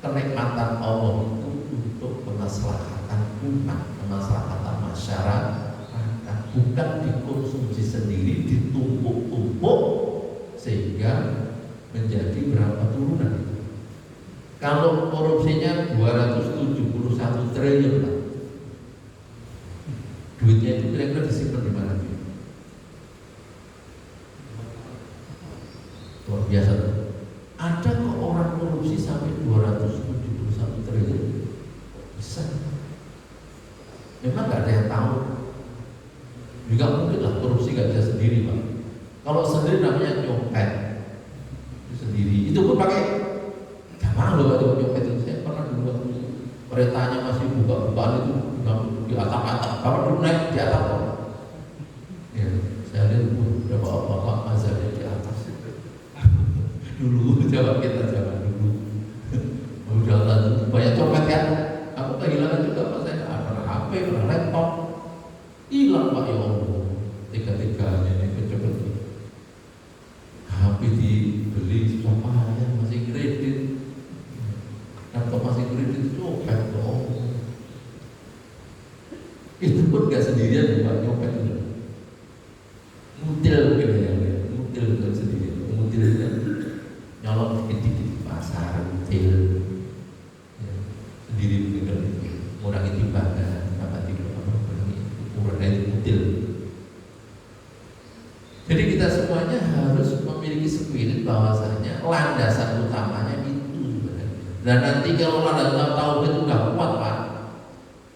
kenikmatan Allah itu untuk kemaslahatan umat, kemaslahatan masyarakat, bukan dikonsumsi sendiri, ditumpuk-tumpuk sehingga menjadi berapa turunan itu. Kalau korupsinya 271 triliun Pak, duitnya itu kira-kira disimpan di mana? Luar biasa. Ada kok orang korupsi sampai 271 triliun? Bisa. Memang nggak ada yang tahu. Juga mungkin lah korupsi nggak bisa sendiri Pak. Kalau sendiri namanya nyopet sendiri. Itu pun pakai malu ada nyopet itu. Saya pernah dulu waktu keretanya masih buka-bukaan itu di atap-atap. Kalau dulu naik di atap kok. Ya, saya lihat berapa bapak mazhabnya di atas. Dulu coba kita zaman dulu. Udah lalu banyak copet kan. Aku kehilangan juga Pak, saya ada HP, ada laptop. Hilang Pak ya Allah. Tiga-tiganya ini kecopet. HP dibeli sama yang masih kredit. Atau masih kredit copet dong. Itu pun gak sendirian Pak nyopet itu. Mutil gitu ya, mutil gak sendirian. Mutil kan nyolong dikit-dikit di pasar, mutil ya, sendiri begitu. Ngurangi timbangan, apa ngurangi mutil. Jadi kita semuanya harus memiliki spirit bahwasanya landasan utamanya itu sebenarnya. Dan nanti kalau landasan tahun itu udah kuat Pak,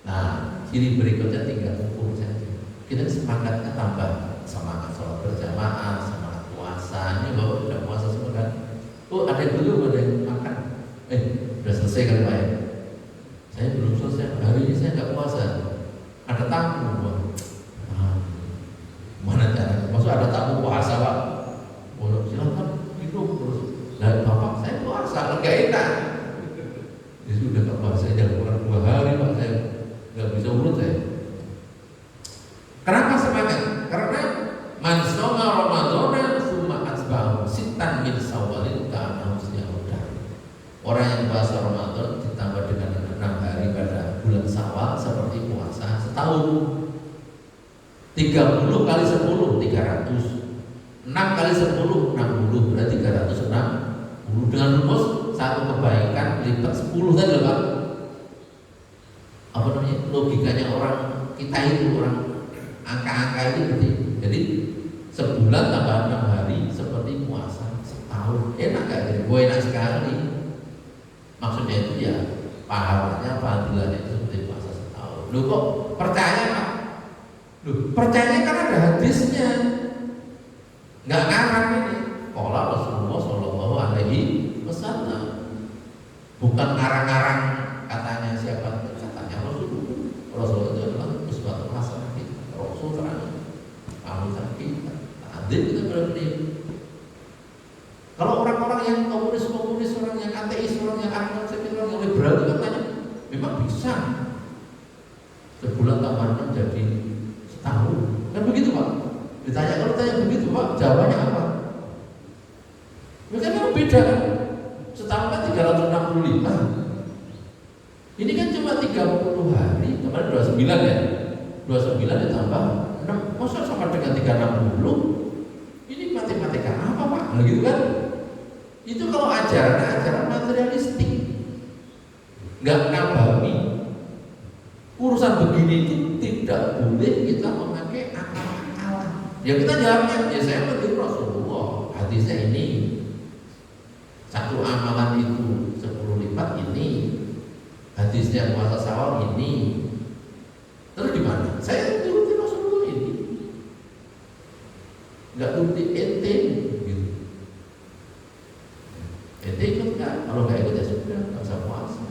nah ciri berikutnya tinggal ukur saja. Kita semangatnya tambah semangat sholat jamaah, semangat puasa. Ini bapak sudah puasa semua kan? Oh ada yang belum, ada yang makan. Sudah selesai kan Pak ya? Saya belum selesai, hari ini saya nggak puasa. Ada tamu Pak. Mana caranya? Maksud ada tamu puasa Pak? Oh silakan hidup terus. Dan bapak saya puasa, nggak enak. Ya sudah Pak puasa, saya jangan kurang 2 hari Pak, saya nggak bisa urut saya. Kenapa semangat? Karena man shoma Ramadhana tsumma atba'ahu sittan min Syawalin kana husyahuda. Orang yang puasa Ramadan ditambah dengan 6 hari pada bulan Syawal seperti puasa setahun. 30 kali 10 300. 6 kali 10 60 berarti 360 dengan rumus satu kebaikan lipat 10 tadi loh Pak. Apa namanya? Logikanya orang kita itu orang angka-angka ini berarti. Jadi sebulan tambah 6 hari seperti puasa setahun. Enak gak jadi? Gue enak sekali. Maksudnya itu ya pahalanya fadilannya itu seperti puasa setahun. Loh kok percaya Pak? Loh percaya kan ada hadisnya. Nggak ngarang ini. Qala Rasulullah Shallallahu Alaihi Wasallam. Bukan ngarang-ngarang katanya siapa? Katanya Rasulullah. Rasulullah itu adalah uswatun hasanah kita. Rasul terang. Panutan kita. Adil kita berarti. Kalau orang-orang yang komunis, orang yang ateis, orang yang agnostik, orang yang liberal itu katanya memang bisa sebulan tambah 6 jadi setahun. Kan begitu Pak? Ditanya, kalau tanya begitu Pak, jawabannya apa? Mereka kan beda kan? Setahun kan 365. Ini kan cuma 30 hari, kemarin 29 ya? 29 ditambah 6, masa sama dengan 360? Ini matematika apa Pak? Nah gitu kan? Itu kalau ajaran materialistik, nggak nabawi. Urusan begini itu tidak boleh kita memakai akal-akalan. Ya kita jawabnya, ya saya meniru Rasulullah. Hadisnya ini, satu amalan itu 10 lipat ini. Hadisnya puasa Syawal ini. Terus gimana? Saya turuti Rasulullah ini, nggak turuti ente. Ente ikut nggak? Kalau nggak ikut ya sudah, nggak usah puasa.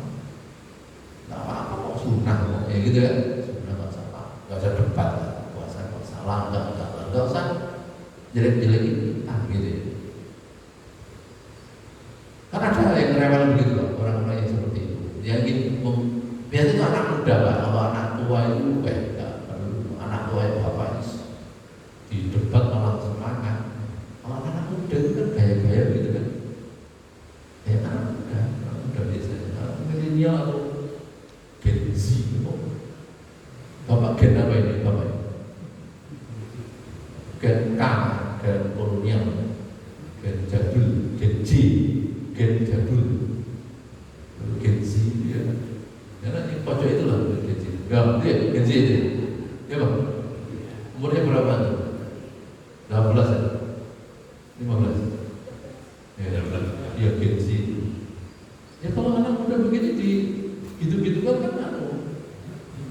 Nggak apa-apa kok sunnah kok, ya gitu ya. Sunnah nggak usah debat lah. Puasa kok salah nggak usah jelek-jelekin kita gitu ya. Kan ada yang rewel begitu loh, orang-orang yang seperti itu. Yang ingin biasanya itu anak muda Pak. Kalau anak tua itu nggak perlu. Anak tua itu apa di debat malah semangat. Kalau anak muda itu kan gaya-gaya gitu kan. Anak muda biasanya, anak milenial atau Gen Z gitu. Bapak Gen apa ini Bapak? Gen K, Gen kolonial, Gen jadul, Gen J, Gen jadul, Gen Z ya. Karena ini pojok itu lah Gen Z. Enggak, dia Gen Z itu. Ya Pak? Umurnya berapa tuh? 18 ya? 15? Ya 15. Ya Gen Z. Ya kalau anak muda begini di gitu-gitu kan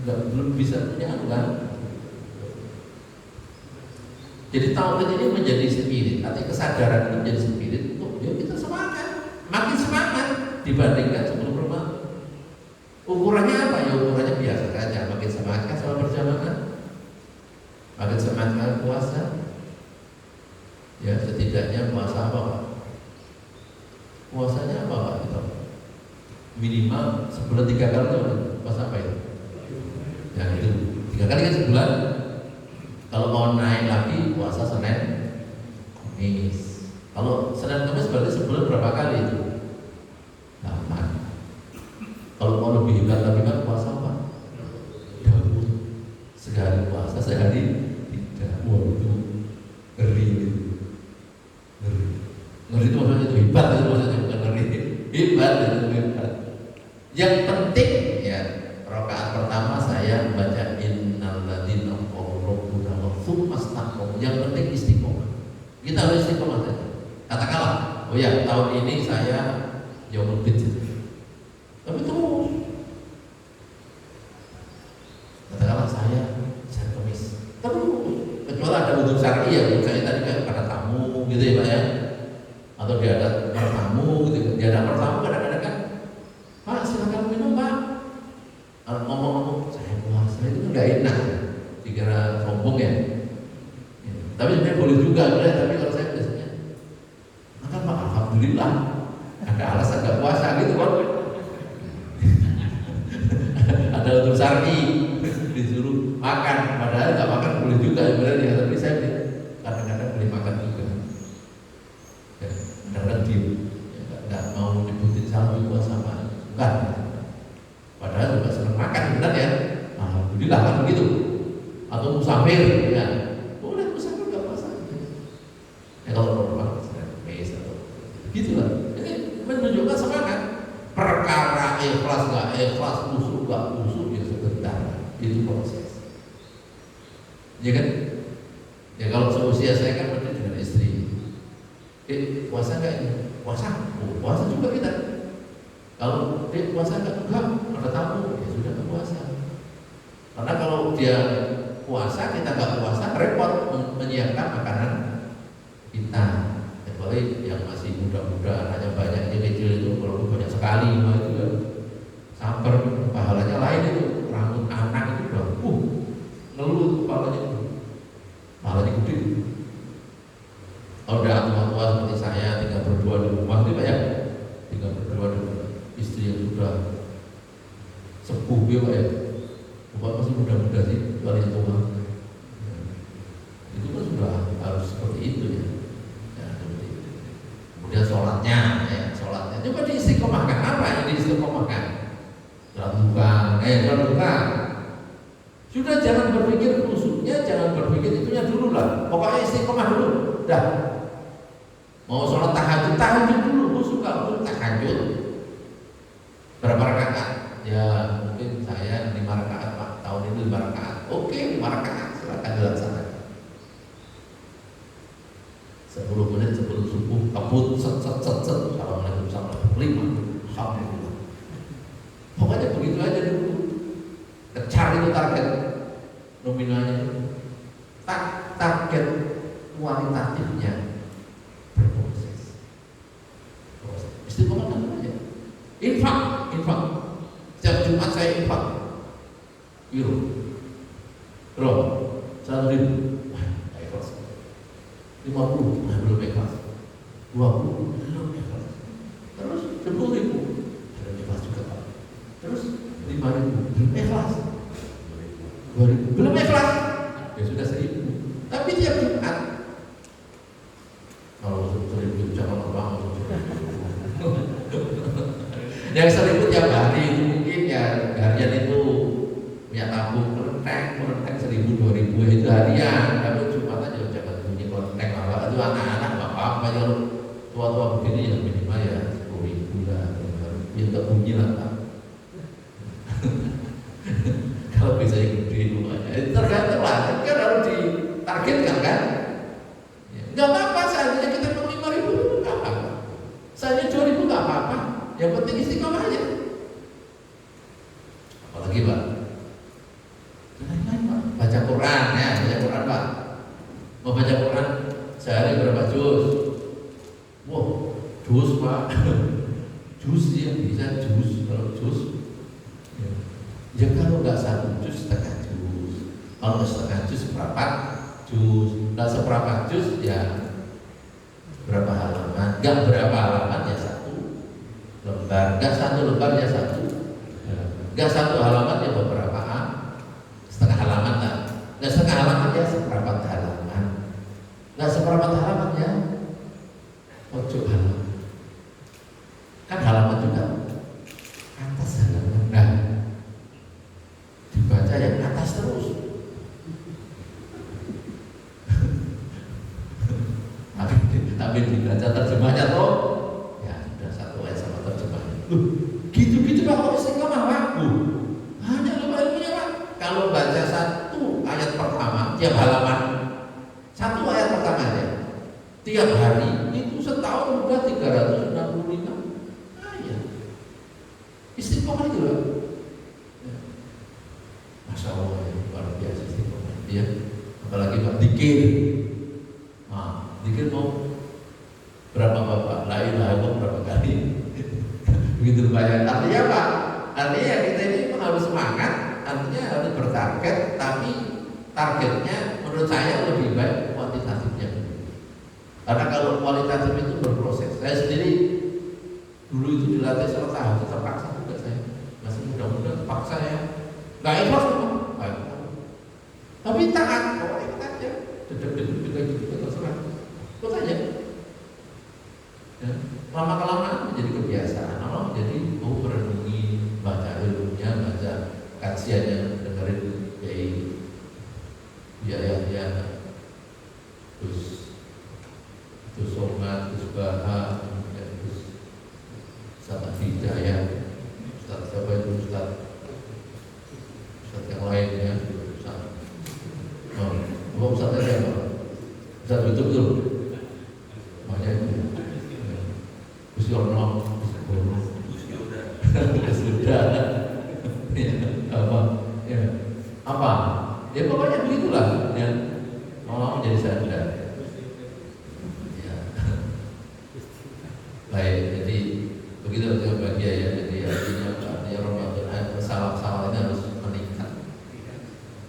belum bisa punya kan. Jadi tauhid ini menjadi spirit, arti kesadaran ini menjadi spirit untuk ya kita semangat, makin semangat dibandingkan sebelum Ramadan. Ukurannya apa? Ya ukurannya biasa saja, makin semangat sama berjamaah, makin semangat puasa. Ya setidaknya puasa apa Pak? Puasanya apa Pak? Minimal sebulan 3 kali tuh puasa apa itu? Ya itu 3 kali kan sebulan. Kalau mau naik lagi puasa Senin, Kamis. Kalau Senin Kamis berarti sebulan berapa kali itu? 8. Kalau mau lebih hebat lagi kan puasa apa? Daud. Sehari puasa, sehari tidak. Wah itu ngeri itu. Ngeri itu maksudnya itu hebat itu maksudnya bukan ngeri. Hebat itu hebat. Yang penting ya rakaat pertama saya membaca innalladzina qalu rabbuna tsumma istaqamu. Yang penting istiqomah. Kita harus istiqomah saja. Katakanlah, oh ya tahun ini saya yaumul fitr. Tapi terus katakanlah saya Kamis. Terus kecuali ada udzur syar'i ya, saya tadi kan gitu ya Pak ya, atau dia ada tamu gitu, dia ada tamu kadang-kadang kan, Pak silakan minum Pak, ngomong-ngomong saya puasa itu nggak enak ya, dikira sombong ya. Tapi sebenarnya boleh juga, tapi kalau saya biasanya, maka Pak alhamdulillah ada alasan nggak puasa gitu kan. Ada untuk syar'i disuruh makan, padahal nggak makan boleh juga sebenarnya, tapi saya kadang-kadang boleh makan juga. Ya, kadang-kadang diem, ya, nggak mau nyebutin salju puasa Pak, bukan. Padahal juga senang makan benar ya, alhamdulillah kan begitu. Atau musafir, ya boleh musafir nggak puasa. Ya kalau normal, mes atau gitulah. Ini menunjukkan semangat. Perkara ikhlas nggak ikhlas, musuh nggak musuh, ya sebentar, itu proses. Ya kan? Ya kalau seusia saya kan berarti dengan istri. Puasa nggak ini? Puasa, puasa juga kita. Kalau dia puasa nggak, ada tamu, ya sudah nggak puasa. Karena kalau dia puasa, kita nggak puasa, repot menyiapkan makanan kita. Kecuali yang masih muda-muda, anaknya banyak, yang kecil itu kalau banyak sekali, itu kan samper, pahalanya lain itu. Rambut anak itu udah, ngeluh kepalanya gede. Kalau udah tua-tua seperti saya, tinggal berdua di rumah itu Pak ya, tinggal berdua dengan istri yang sudah sepuh ya Pak ya. Bapak masih muda-muda sih, kecuali yang tua. Itu kan sudah harus seperti itu ya. Kemudian sholatnya, coba diistiqomahkan. Apa yang diistiqomahkan? Sholat duha. Sudah jangan berpikir khususnya, jangan berpikir itunya dulu lah. Pokoknya istiqomah dulu. Dah. Mau sholat tahajud dulu. Khusus tahajud. Berapa rakaat? Ya mungkin saya 5 rakaat Pak. Tahun ini 5 rakaat. Oke, 5 rakaat. Silakan dilaksanakan. 10 menit sebelum subuh kabut set. Assalamualaikum warahmatullahi wabarakatuh. Alhamdulillah. Pokoknya begitu aja dulu. Kejar itu target nominalnya, target kualitatifnya berproses. Istiqomah aja. Infak. Setiap Jumat saya infak. Euro. Bro, 100.000. 50, belum ikhlas. 20, belum ikhlas. Terus 10.000, belum ikhlas juga Pak. Terus 5.000, belum ikhlas. 2.000, belum ikhlas. Ya sudah 1.000. Tapi tiap Jumat, kalau 1.000 jangan lama. Yang 1.000 tiap hari itu mungkin ya harian itu punya tabung kelenteng 1.000, 2.000 itu harian. Tapi Jumat aja jangan bunyi kelenteng apa. Itu anak-anak apa ya, tua-tua begini ya minimal ya 10.000 lah. Ya nggak bunyi lah Pak. Kalau bisa yang gede rumahnya, itu tergantung lah. Kan harus ditargetkan kan. Nggak apa-apa, seandainya kita mau 5.000 nggak apa-apa. Seandainya 2.000 nggak apa-apa. Yang penting istiqomah aja. Apalagi Pak, baca Quran ya, baca Quran Pak. Mau baca Quran sehari berapa juz? Wow, juz Pak. Juz ya, bisa juz. Kalau juz ya kalau nggak 1 juz, setengah juz. Kalau setengah juz seperempat juz. Nah seperempat juz ya berapa halaman? Nggak berapa halaman ya 1 lembar. Nggak 1 lembar ya 1. Nggak 1 halaman ya beberapa setengah halaman lah. Nggak setengah halaman ya seperempat halaman. Nggak seperempat halaman ya pojok halaman. Kan halaman juga atas halaman. Nah dibaca yang atas terus. Tapi dibaca terjemahnya toh ya sudah 1 ayat sama terjemahnya. Gitu-gitu Pak, kalau istiqomah laku. Hanya lupa ilmunya Pak. Kalau baca 1 ayat pertama tiap halaman, 1 ayat pertama aja tiap hari, itu setahun udah 365 ayat. Istiqomah itu loh. Masya Allah ya, luar biasa istiqomah ya. Apalagi Pak, zikir. Zikir mau Berapa bapak? La ilaha illallah berapa kali? Begitu banyak. Artinya apa? Artinya kita ini harus semangat, artinya harus bertarget, tapi targetnya menurut saya lebih baik kuantitatifnya. Karena kalau kualitatif itu berproses. Saya sendiri dulu itu dilatih sholat tahajud terpaksa juga saya. Masih muda-muda terpaksa ya. Nggak ikhlas kok. Tapi taat, pokoknya kita aja. Dedek-dedek kita gitu terserah. Terus aja. Ya. Lama-kelamaan menjadi kebiasaan. Lama menjadi merenungi, baca ilmunya, baca kajiannya, dengerin ya, terus sholat, terus bahas, terus Ustaz Hidayah, Ustaz siapa itu Ustaz yang lain ya, Ustaz siapa? Ustaz betul banyak itu. Terus Yono, sudah, apa? Ya pokoknya begitulah ya. Mau menjadi sadar. Ya. Baik, jadi begitu dengan bahagia ya. Jadi artinya Ramadan salam-salam ini harus meningkat.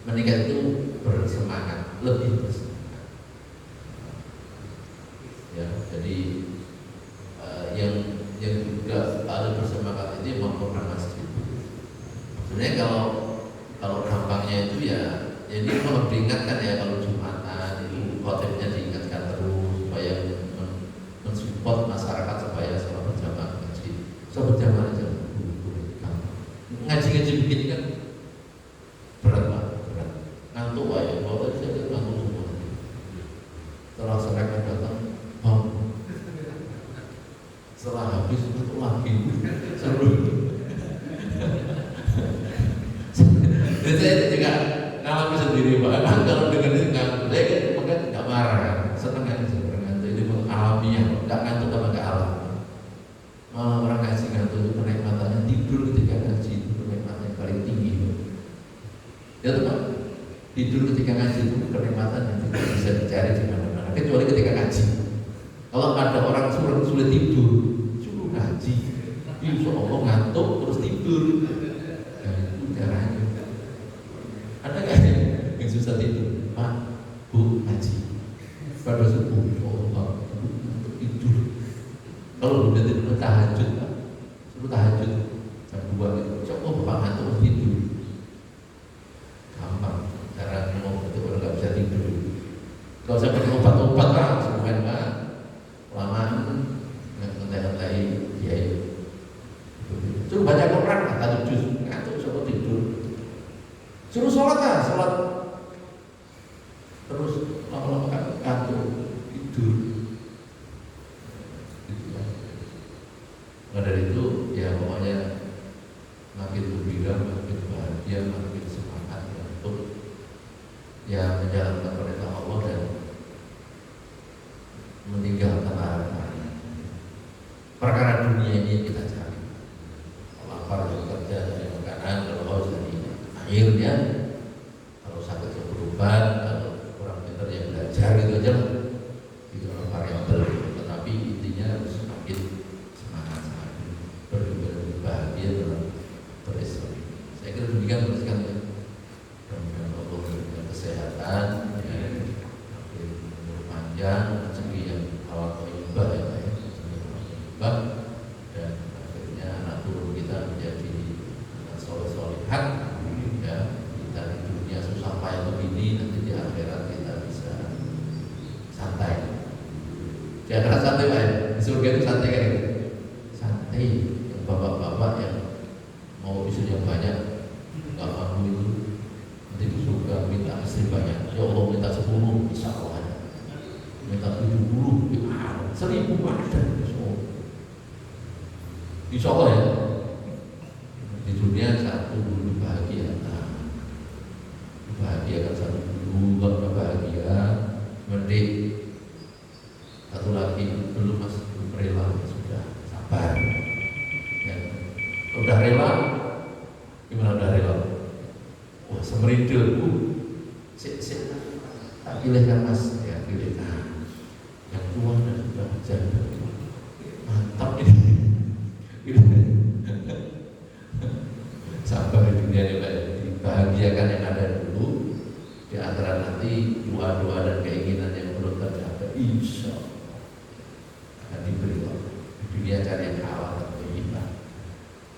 Meningkat itu bersemangat, lebih bersemangat. Ya, jadi yang juga ada bersemangat itu membangun masjid. Sebenarnya kalau gampangnya itu ya, jadi kalau diingatkan ya kalau Jumatan itu khotibnya diingatkan terus supaya mensupport masyarakat supaya sholat berjamaah ngaji. Sholat berjamaah aja ngaji begini kan berat banget, berat. Ngantuk aja, kalau tadi saya ngantuk semua. Setelah serempak datang, setelah habis ngantuk lagi, seru. Dan saya itu juga ngalami sendiri Pak. Emang kalau dengan itu ngantuk, saya kan nggak marah, seneng kan ngantuk. Ini alamiah, nggak ngantuk sama nggak alami. Malah orang ngaji ngantuk itu kenikmatannya tidur ketika ngaji itu kenikmatan yang paling tinggi. Ya teman, tidur ketika ngaji itu kenikmatan yang tidak bisa dicari di mana-mana, kecuali ketika ngaji. Kalau ada orang sulit tidur, suruh ngaji. Insya Allah ngantuk terus tidur. Nah, itu caranya. Ada nggak yang susah tidur? Pak, Bu, ngaji. Pada subuh, Allah, tidur. Kalau udah tidur tahajud, Pak, suruh tahajud jam 2 gitu. Coba Bapak ngantuk tidur. Gampang. Cara ngomong itu kalau nggak bisa tidur. Kalau saya pakai obat-obat lah, semuanya Pak. Lama ngetai-ngetai kiai. Suruh baca Quran, kata juz, ngantuk suruh tidur. Suruh sholat lah, sholat terus lama-lama ngantuk tidur. Gitu ya. Nah dari itu ya pokoknya makin gembira, makin bahagia, makin semangat ya, untuk ya menjalankan perintah Allah dan meninggalkan larangan. Perkara dunia ini kita cari. Lapar dari kerja, dari makanan, kalau haus dari airnya, kalau sakit ya berobat, kalau kurang pintar ya belajar gitu aja lah. Itu adalah variabel. Tetapi intinya harus semakin semangat, semakin berbahagia dalam berislam. Saya kira demikian terus kan ya. Dan Allah memberikan kesehatan, ya, umur panjang, rezeki yang awal toibah ya Pak ya, toibah, dan akhirnya anak turun kita menjadi anak soleh-solehan, ya. Kita di dunia susah payah begini, nanti di akhirat kita bisa santai. Di akhirat santai Pak ya, di surga itu santai kan gitu. Santai, yang bapak-bapak yang mau istri yang banyak, nggak mampu itu nanti di surga minta istri banyak. Ya Allah minta 10, insya Allah ada. Minta 70, 1000 ada. Insya Allah ya. Di dunia satu dulu bahagia, bahagiakan satu dulu, kalau bahagia, mending satu lagi belum mas belum rela, sudah sabar. Ya. Udah rela, gimana udah rela? Wah semerindel, tak pilihkan mas, ya pilihkan yang tua dan sudah janda. berarti doa-doa dan keinginan yang belum tercapai insya Allah akan diberi Allah di dunia cari yang halal atau ibadah,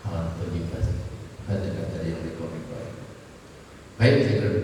halal atau ibadah, kata-kata yang dikoreksi. Baik, saya